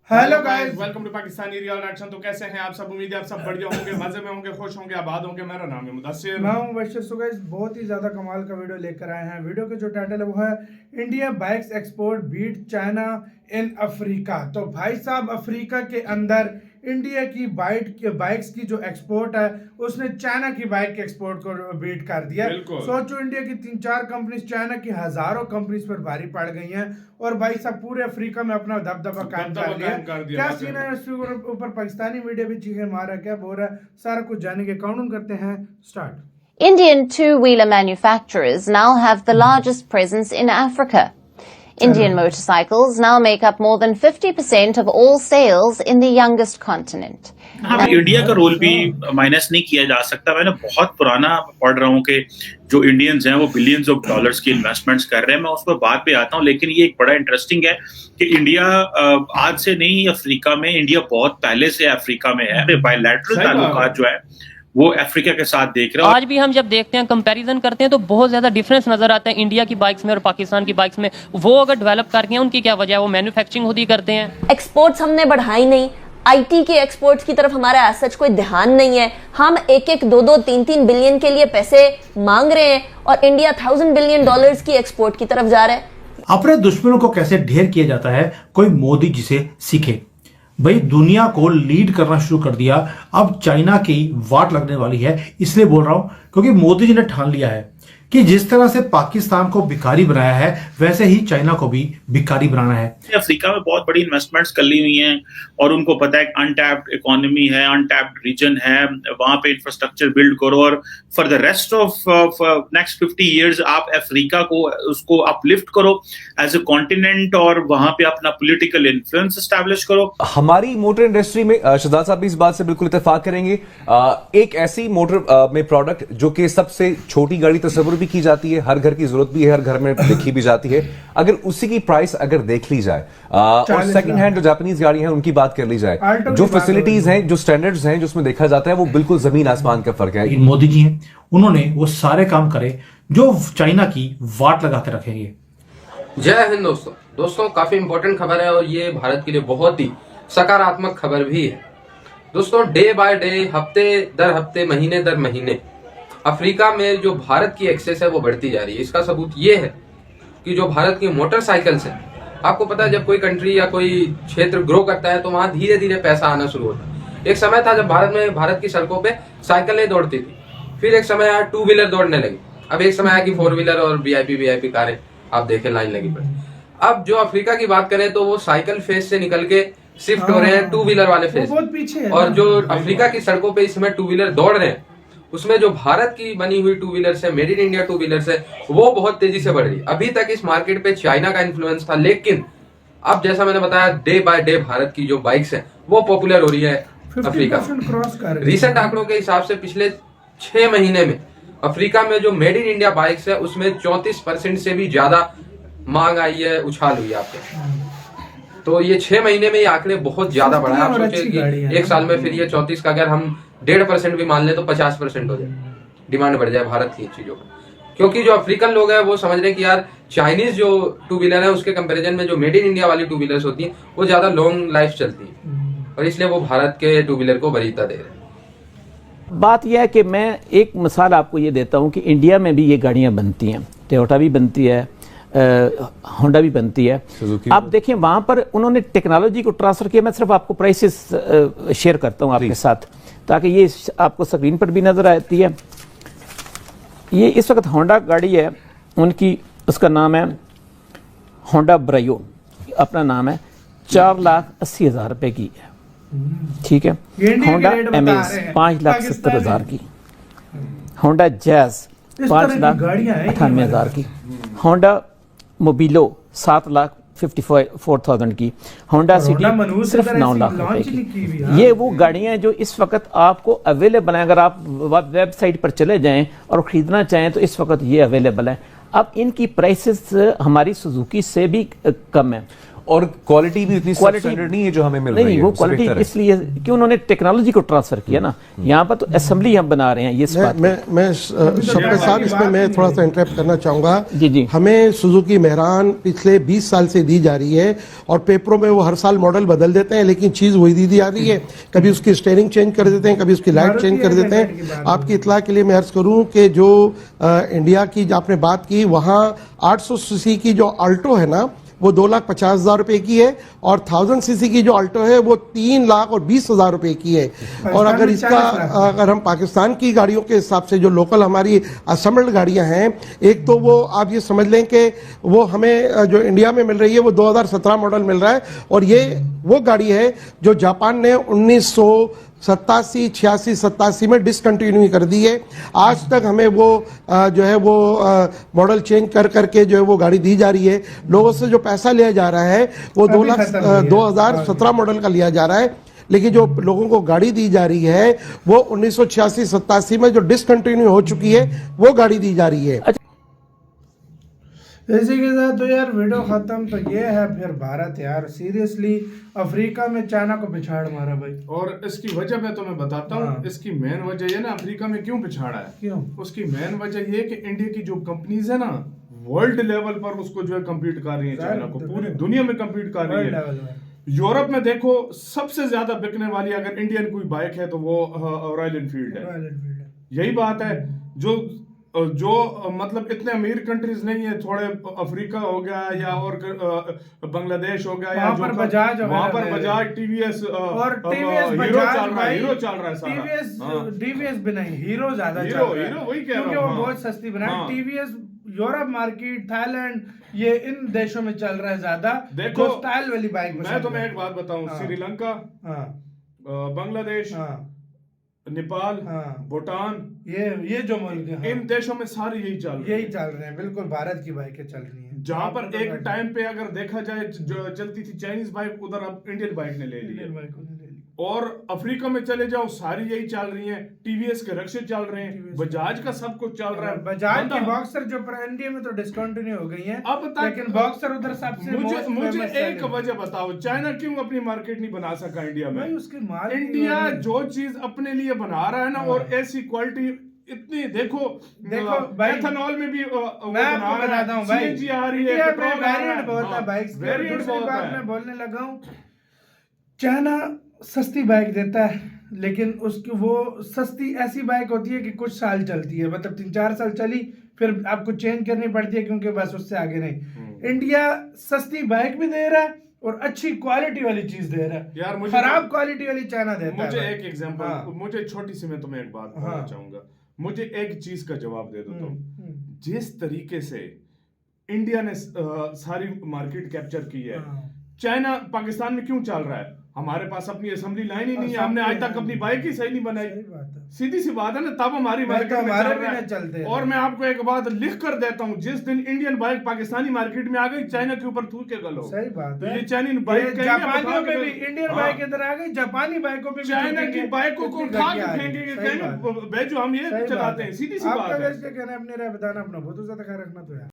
Hello guys, welcome to Pakistani real action. तो कैसे हैं आप सब? उम्मीद है आप सब बढ़िया होंगे, मजे में होंगे, खुश होंगे, आबाद होंगे। मेरा नाम है मुदस्सिर, मैं हूं बशीर। सो गाइस, बहुत ही ज्यादा कमाल का वीडियो लेकर आए हैं। वीडियो का जो टाइटल है वो है India bikes export beat China in Africa. तो भाई साहब, अफ्रीका के अंदर इंडिया की बाइक्स की जो एक्सपोर्ट है उसने चाइना की बाइक के एक्सपोर्ट को बीट कर दिया। सोचो, इंडिया की 3-4 कंपनीज चाइना की हजारों कंपनीज पर भारी पड़ गई हैं और भाई साहब पूरे अफ्रीका में अपना दबदबा कायम कर लिया। क्या सीन है इसके ऊपर पाकिस्तानी मीडिया भी चीखें मार रहा है, क्या बोल रहा है, सारा कुछ जानेंगे। काउंट करते हैं, start. Indian two-wheeler manufacturers now have the largest presence in Africa. Indian motorcycles now make up more than 50% of all sales in the youngest continent. हाँ, इंडिया का रोल भी माइनस नहीं किया जा सकता। मैंने बहुत पुराना पढ़ रहा हूँ कि जो इंडियंस हैं वो बिलियंस ऑफ डॉलर्स की इन्वेस्टमेंट्स कर रहे हैं। मैं उस पर बाद पे आता हूँ, लेकिन ये एक बड़ा इंटरेस्टिंग है कि इंडिया आज से नहीं, अफ्रीका में इंडिया बहुत पहले से अफ्रीका में है। बायलैटरल ताल्लुकात जो है वो अफ्रीका के साथ देख रहे हैं। आज भी हम जब देखते हैं, कंपैरिजन करते हैं, तो बहुत ज्यादा डिफरेंस नजर आता है इंडिया की बाइक्स में और पाकिस्तान की बाइक्स में। वो अगर डेवलप करके हैं, उनकी क्या वजह है? वो मैन्युफैक्चरिंग खुद ही करते हैं। एक्सपोर्ट्स हमने बढ़ाई नहीं, आईटी के एक्सपोर्ट्स की तरफ हमारा एज सच कोई ध्यान नहीं है। हम 1-1, 2-2, 3-3 बिलियन के लिए पैसे मांग रहे हैं और इंडिया $1000 बिलियन की एक्सपोर्ट की तरफ जा रहा है। अपने दुश्मनों को कैसे ढेर किया जाता है, कोई मोदी जी से सीखे। भाई, दुनिया को लीड करना शुरू कर दिया। अब चाइना की वाट लगने वाली है। इसलिए बोल रहा हूं क्योंकि मोदी जी ने ठान लिया है कि जिस तरह से पाकिस्तान को भिखारी बनाया है वैसे ही चाइना को भी भिखारी बनाना है। अफ्रीका में बहुत बड़ी इन्वेस्टमेंट्स कर ली हुई हैं और उनको पता है अनटैप्ड इकोनॉमी है, अनटैप्ड रीजन है, वहां पे इंफ्रास्ट्रक्चर बिल्ड करो और for the rest of next 50 years आप अफ्रीका को उसको अपलिफ्ट करो एज ए कॉन्टिनेंट और वहां पे अपना पॉलिटिकल इन्फ्लुएंस एस्टैब्लिश करो। हमारी मोटर इंडस्ट्री में शहजाद साहब भी इस बात से बिल्कुल इत्तेफाक करेंगे। एक ऐसी मोटर में प्रोडक्ट जो कि सबसे छोटी गाड़ी तस्वुर भी की जाती है, हर घर की जरूरत भी है, हर घर में देखी भी जाती है, अगर उसी की प्राइस अगर देख ली जाए और सेकंड हैंड जो जापानीज गाड़ी है उनकी बात कर ली जाए, जो फैसिलिटीज हैं, जो स्टैंडर्ड्स हैं, जो उसमें देखा जाता है, वो बिल्कुल जमीन आसमान का फर्क है। मोदी जी हैं, उन्होंने वो सारे काम करे जो चाइना की वाट लगा के रखेंगे। जय हिंद दोस्तों, काफी इंपॉर्टेंट खबर है और ये भारत के लिए बहुत ही सकारात्मक खबर भी है। दोस्तों, डे बाय डे, हफ्ते दर हफ्ते, महीने दर महीने अफ्रीका में जो भारत की एक्सेस है वो बढ़ती जा रही है। इसका सबूत ये है कि जो भारत की मोटरसाइकिल्स है, आपको पता है जब कोई कंट्री या कोई क्षेत्र ग्रो करता है तो वहां धीरे धीरे पैसा आना शुरू होता है। एक समय था जब भारत की सड़कों पे साइकिलें दौड़ती थी, फिर एक समय आया 2 व्हीलर दौड़ने लगी, अब एक समय आया कि 4 व्हीलर और वीआईपी कारें आप देखें लाइन लगी पड़ी। अब जो अफ्रीका की बात करें तो वो साइकिल फेज से निकल के शिफ्ट हो रहे हैं 2 व्हीलर वाले फेज में। और जो अफ्रीका की सड़कों पे इस समय 2 व्हीलर दौड़ रहे हैं, उसमें जो भारत की बनी हुई 2 व्हीलर है, मेड इन इंडिया 2 व्हीलर है, वो बहुत तेजी से बढ़ रही है। अभी तक इस मार्केट पे चाइना का इन्फ्लुएंस था, लेकिन अब जैसा मैंने बताया, डे बाय डे भारत की जो बाइक्स हैं वो पॉपुलर हो रही है अफ्रीका। रिसेंट आंकड़ों के हिसाब से पिछले 6 महीने में अफ्रीका में जो मेड इन इंडिया बाइक्स है उसमें 34% से भी ज्यादा मांग आई है, उछाल हुई है आपके। तो ये 6 महीने में ये आंकड़े बहुत ज्यादा बढ़ा है। आप सोचिए कि एक साल में फिर ये 34 का अगर हम 1.5% भी मान ले तो 50% हो जाए, डिमांड बढ़ जाए भारत की चीजों पर। क्योंकि जो अफ्रीकन लोग हैं वो समझ रहे हैं कि यार चाइनीज जो 2 व्हीलर है उसके कंपैरिजन में जो मेड इन इंडिया वाली 2 व्हीलर्स होती हैं वो ज्यादा लॉन्ग लाइफ चलती है और इसलिए वो भारत के 2 व्हीलर को वरीयता दे रहे हैं। बात यह है कि मैं एक मिसाल आपको ये देता हूँ कि इंडिया में भी ये गाड़ियाँ बनती हैं, टोयोटा भी बनती है, होंडा भी बनती है। आप देखिए वहां पर उन्होंने टेक्नोलॉजी को ट्रांसफर किया। मैं सिर्फ आपको प्राइसेस शेयर करता हूं आपके साथ ताकि ये आपको स्क्रीन पर भी नजर आती है। ये इस वक्त होंडा गाड़ी है उनकी, उसका नाम है होंडा ब्रायो, अपना नाम है, 4,80,000 रुपए की है, ठीक है। होंडा एमेज 5,70,000 की, होंडा जैज 5,98,000 की, होंडा मोबिलो 7,54,000 की, होंडा सिटी सिर्फ 9 लाख रुपए की। ये वो गाड़ियां हैं जो इस वक्त आपको अवेलेबल हैं। अगर आप वेबसाइट पर चले जाएं और खरीदना चाहें तो इस वक्त ये अवेलेबल है। अब इनकी प्राइसेस हमारी सुजुकी से भी कम है और क्वालिटी भी इतनी स्टैंडर्ड नहीं है जो हमें मिल रही है। नहीं, वो क्वालिटी इसलिए कि उन्होंने टेक्नोलॉजी को ट्रांसफर किया ना, यहाँ पर तो असेंबली हम बना रहे हैं। ये मैं शफकत साहब इसमें मैं थोड़ा सा इंटरप्ट करना चाहूंगा। जी। हमें सुजुकी मेहरान पिछले 20 साल से दी जा रही है और पेपरों में वो हर साल मॉडल बदल देते हैं, लेकिन चीज वही दी जा रही है। कभी उसकी स्टेयरिंग चेंज कर देते हैं, कभी उसकी लाइट चेंज कर देते हैं। आपकी इत्तला के लिए मैं अर्ज करूं कि जो इंडिया की आपने बात की, वहां 800 सीसी की जो अल्टो है ना, वो 2,50,000 रुपए की है, और 1000 सीसी की जो अल्टो है वो 3,20,000 रुपए की है। और अगर इसका अगर हम पाकिस्तान की गाड़ियों के हिसाब से जो लोकल हमारी असेंबल्ड गाड़ियां हैं, एक तो वो आप ये समझ लें कि वो हमें जो इंडिया में मिल रही है वो 2017 मॉडल मिल रहा है, और ये वो गाड़ी है जो जापान ने 1987, 86, 87 में डिसकंटिन्यू कर दी है। आज तक हमें वो जो है वो मॉडल चेंज कर करके जो है वो गाड़ी दी जा रही है। लोगों से जो पैसा लिया जा रहा है वो 2017 मॉडल का लिया जा रहा है, लेकिन जो लोगों को गाड़ी दी जा रही है वो 1986, 87 में जो डिसकंटिन्यू हो चुकी है वो गाड़ी दी जा रही है। इसी के साथ तो यार वीडियो खत्म। तो ये है फिर भारत यार, सीरियसली अफ्रीका में चाइना को पिछाड़ मारा भाई। और इसकी वजह मैं तुम्हें बताता हूँ। इसकी मेन वजह ये ना, अफ्रीका में क्यों पिछाड़ा है, क्यों? उसकी मेन वजह ये कि इंडिया की जो कंपनीज है ना, वर्ल्ड लेवल पर उसको जो है कम्पीट कर रही है, चाइना को पूरी दुनिया में कम्पीट कर रही है। यूरोप में देखो सबसे ज्यादा बिकने वाली अगर इंडियन कोई बाइक है तो वो रॉयल एनफील्ड है। यही बात है। जो मतलब इतने अमीर कंट्रीज नहीं है, थोड़े अफ्रीका हो गया या और बांग्लादेश हो गया, या वहाँ पर बजाज टीवीएस और हीरो चल रहा है सारा। टीवीएस भी नहीं, हीरो ज्यादा हीरो वही कह रहा हूँ, वो बहुत सस्ती बना है। टीवीएस यूरोप मार्केट, थाईलैंड, ये इन देशों में चल रहा है ज्यादा। देखो स्टाइल वाली बाइक। मैं तुम्हें एक बात बताऊं, श्रीलंका, बांग्लादेश, नेपाल, भूटान, ये जो मुल्क है, इन देशों में सारे यही चल रहे हैं। बिल्कुल भारत की बाइकें चल रही हैं। जहां पर एक टाइम पे अगर देखा जाए जो चलती थी चाइनीज बाइक, उधर अब इंडियन बाइक ने ले ली। और अफ्रीका में चले जाओ सारी यही चल रही हैं। टीवीएस के रक्शे चल रहे हैं, बजाज का सब कुछ चल रहा है। बजाज की बॉक्सर जो इंडिया में तो डिस्कंटिन्यू हो गई है अब, लेकिन बॉक्सर उधर सबसे मुझे एक वजह बताओ, चाइना क्यों अपनी मार्केट नहीं बना सका इंडिया में? उसकी इंडिया जो चीज अपने लिए बना रहा है ना, और ऐसी क्वालिटी इतनी देखो एथेनॉल में भी मैं आपको बताता हूँ भाई, सीएनजी आ रही है, पेट्रोल वेरिएंट बहुत है बाइक्स। दूसरी बात मैं बोलने लगा हूँ, चाइना सस्ती बाइक देता है, लेकिन उसकी वो सस्ती ऐसी बाइक होती है कि कुछ साल चलती है, मतलब 3-4 साल चली, फिर आपको चेंज करनी पड़ती है क्योंकि बस उससे आगे नहीं। इंडिया सस्ती बाइक भी दे रहा है और अच्छी क्वालिटी वाली चीज दे रहा है यार। मुझे खराब क्वालिटी वाली चाइना देता है। मुझे एक एग्जांपल, मुझे छोटी सी मैं तुम्हें एक बात बताना चाहूंगा। मुझे एक चीज का जवाब दे दो तुम। जिस तरीके से इंडिया ने सारी मार्केट कैप्चर की है, चाइना पाकिस्तान में क्यों चल रहा है? हमारे पास अपनी असेंबली लाइन ही नहीं है, हमने आज तक अपनी बाइक ही सही नहीं बनाई। सीधी सी बात है ना, तब हमारी मार्केट में चल रहा है। और मैं आपको एक बात लिख कर देता हूँ, जिस दिन इंडियन बाइक पाकिस्तानी मार्केट में आ गई, चाइना के ऊपर थूक के गलो। सही बात है। ये चाइनीज बाइक जापानियों पे भी इंडियन बाइक इधर आ गई, जापानी बाइकों पे चाइना की बाइकों को उठा के फेंकेंगे, जो हम ये चलाते हैं। सीधी सी बात है। कहना अपने राय बताना, अपना बहुत ज्यादा ख्याल रखना तो यार।